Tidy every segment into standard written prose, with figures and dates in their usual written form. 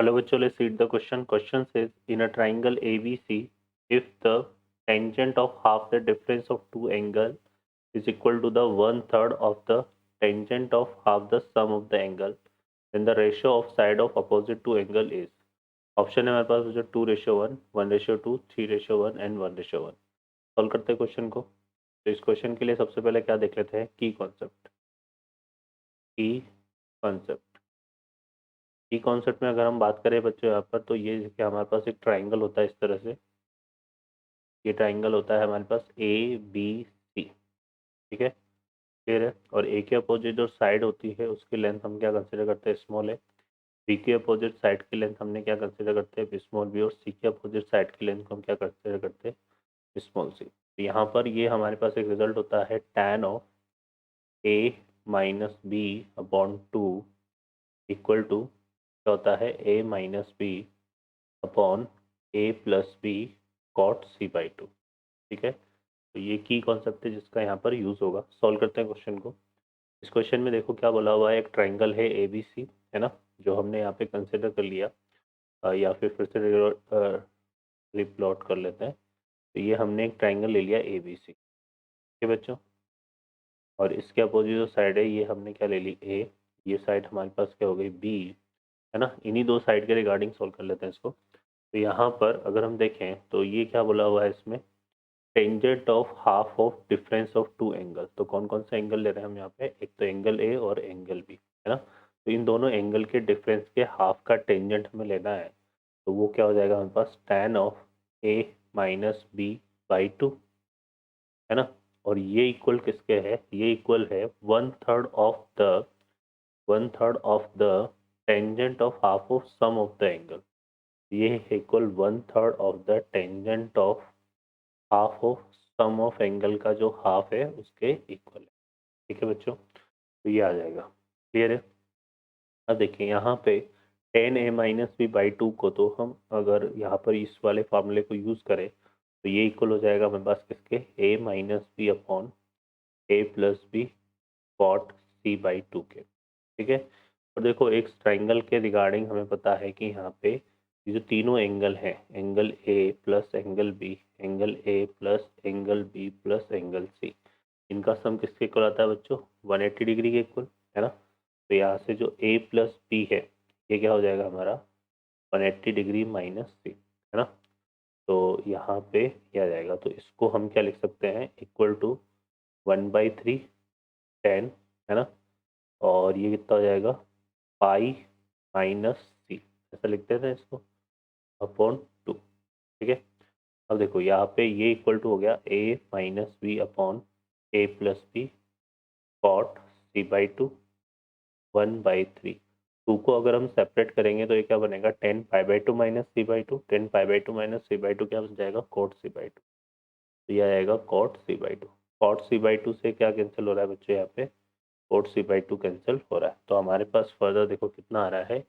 Hello, bachcho, let's read the question. Question says, in a triangle ABC, if the tangent of half the difference of two angles is equal to the 1/3 of the tangent of half the sum of the angle, then the ratio of side of opposite two angle is. Option है हमारे पास जो 2:1, 1:2, 3:1 and 1:1. Solve करते हैं question को. तो इस question के लिए सबसे पहले क्या देख लेते हैं, की कॉन्सेप्ट. की कॉन्सेप्ट में अगर हम बात करें बच्चों यहाँ पर, तो ये कि हमारे पास एक ट्राइंगल होता है इस तरह से. ये ट्राइंगल होता है हमारे पास ABC. ठीक है, क्लियर है. और ए के अपोजिट जो साइड होती है उसकी लेंथ हम क्या कंसिडर करते हैं, स्मॉल है. बी के अपोजिट साइड की लेंथ हमने क्या कंसिडर करते हैं, स्मॉल बी. और सी के अपोजिट साइड की लेंथ को हम क्या कंसिडर करते हैं, स्मॉल सी. तो यहाँ पर ये हमारे पास एक रिजल्ट होता है tan of A minus B upon 2 equal to क्या होता है, A minus B upon A plus B cot C/2. ठीक है, तो ये की कॉन्सेप्ट है जिसका यहाँ पर यूज़ होगा. सॉल्व करते हैं क्वेश्चन को. इस क्वेश्चन में देखो क्या बोला हुआ है, एक ट्राइंगल है ABC, है ना, जो हमने यहाँ पे कंसिडर कर लिया. या फिर से रिप्लॉट कर लेते हैं. तो ये हमने एक ट्राइंगल ले लिया ABC. ठीक है बच्चों, और इसके अपोजिट जो साइड है ये हमने क्या ले ली, A. ये साइड हमारे पास क्या हो गई, B, है ना. इन्हीं दो साइड के रिगार्डिंग सॉल्व कर लेते हैं इसको. तो यहाँ पर अगर हम देखें तो ये क्या बोला हुआ है इसमें, tangent of half of difference of two angle. तो कौन कौन सा एंगल ले रहे हैं हम यहाँ पे, एक तो एंगल ए और एंगल बी, है ना. तो इन दोनों एंगल के डिफरेंस के हाफ का टेंजेंट हमें लेना है. तो वो क्या हो जाएगा हमारे पास, tan of A minus B by 2, है ना. और ये इक्वल किसके है, ये इक्वल है 1/3 of the tangent of half of sum of the angle. ये equal 1/3 of the tangent of half of sum of angle का जो हाफ है उसके इक्वल है. ठीक है बच्चों, तो ये आ जाएगा. क्लियर है. अब देखिए यहाँ पे tan A minus B by 2 को तो हम अगर यहाँ पर इस वाले फार्मूले को यूज़ करें तो ये इक्वल हो जाएगा हमारे पास किसके, A minus B upon A plus B cot C/2 के. ठीक है. और देखो एक ट्राइंगल के रिगार्डिंग हमें पता है कि यहाँ पे ये जो तीनों एंगल हैं, angle A plus angle B, angle A plus angle B plus angle C, इनका सम किसके इक्वल आता है बच्चों, 180 डिग्री के इक्वल, है ना. तो यहाँ से जो A प्लस बी है ये क्या हो जाएगा हमारा 180 डिग्री माइनस सी, है ना. तो यहाँ पे क्या आ जाएगा, तो इसको हम क्या लिख सकते हैं, इक्वल टू 1/3 tan, है ना. और ये कितना हो जाएगा, पाई माइनस सी, ऐसा लिखते थे इसको, अपॉन 2. ठीक है. अब देखो यहाँ पे ये इक्वल टू हो गया A minus B upon A plus B cot C/2 1/3. 2 को अगर हम सेपरेट करेंगे तो ये क्या बनेगा, tan π/2 minus C/2. tan π/2 minus C/2 क्या बन जाएगा, cot C/2. तो ये आएगा cot C/2. cot C/2 से क्या कैंसिल हो रहा है बच्चों, यहाँ पे cot C/2 कैंसिल हो रहा है. तो हमारे पास फर्दर देखो कितना आ रहा है,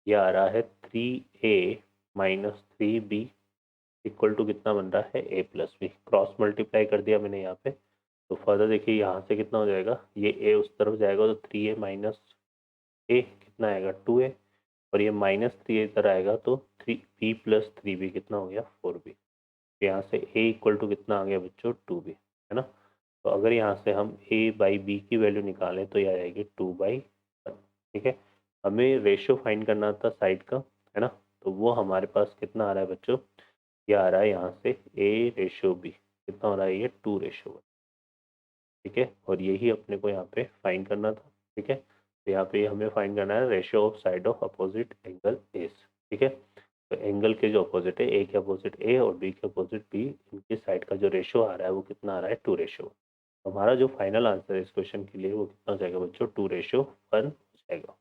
ये आ रहा है 3A minus 3B equal to कितना बन रहा है, A plus B. Cross multiply कर दिया मैंने यहाँ पे. तो फर्दर देखिए यहाँ से कितना हो जाएगा, ये A उस तरफ जाएगा तो 3A माइनस A कितना आएगा, 2A. और ये माइनस 3 इधर आएगा तो 3B प्लस 3B कितना हो गया, 4B. तो यहाँ से A इक्वल टू कितना आ गया बच्चों, 2B, है ना. तो अगर यहाँ से हम A/B की वैल्यू निकालें तो ये आ जाएगी 2/1. ठीक है. हमें रेशियो फाइंड करना था साइड का, है ना. तो वो हमारे पास कितना आ रहा है बच्चों, ये आ रहा है यहाँ से A/B कितना हो रहा है, ये 2/1. ठीक है. और यही अपने को यहाँ पे फाइंड करना था. ठीक है. तो यहाँ पे हमें फाइंड करना है ratio of side of opposite angle S. ठीक है. तो एंगल के जो अपोजिट है, ए के अपोजिट ए और बी के अपोजिट बी, इनकी साइड का जो रेशियो आ रहा है वो कितना आ रहा है, 2:1. हमारा जो फाइनल आंसर है इस क्वेश्चन के लिए वो कितना हो जाएगा बच्चों, 2:1 हो जाएगा.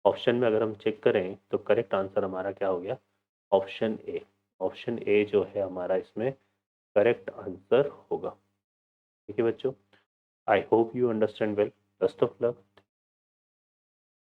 ऑप्शन में अगर हम चेक करें तो करेक्ट आंसर हमारा क्या हो गया, ऑप्शन ए. ऑप्शन ए जो है हमारा इसमें करेक्ट आंसर होगा. ठीक है बच्चों, I hope you understand well. Best of luck.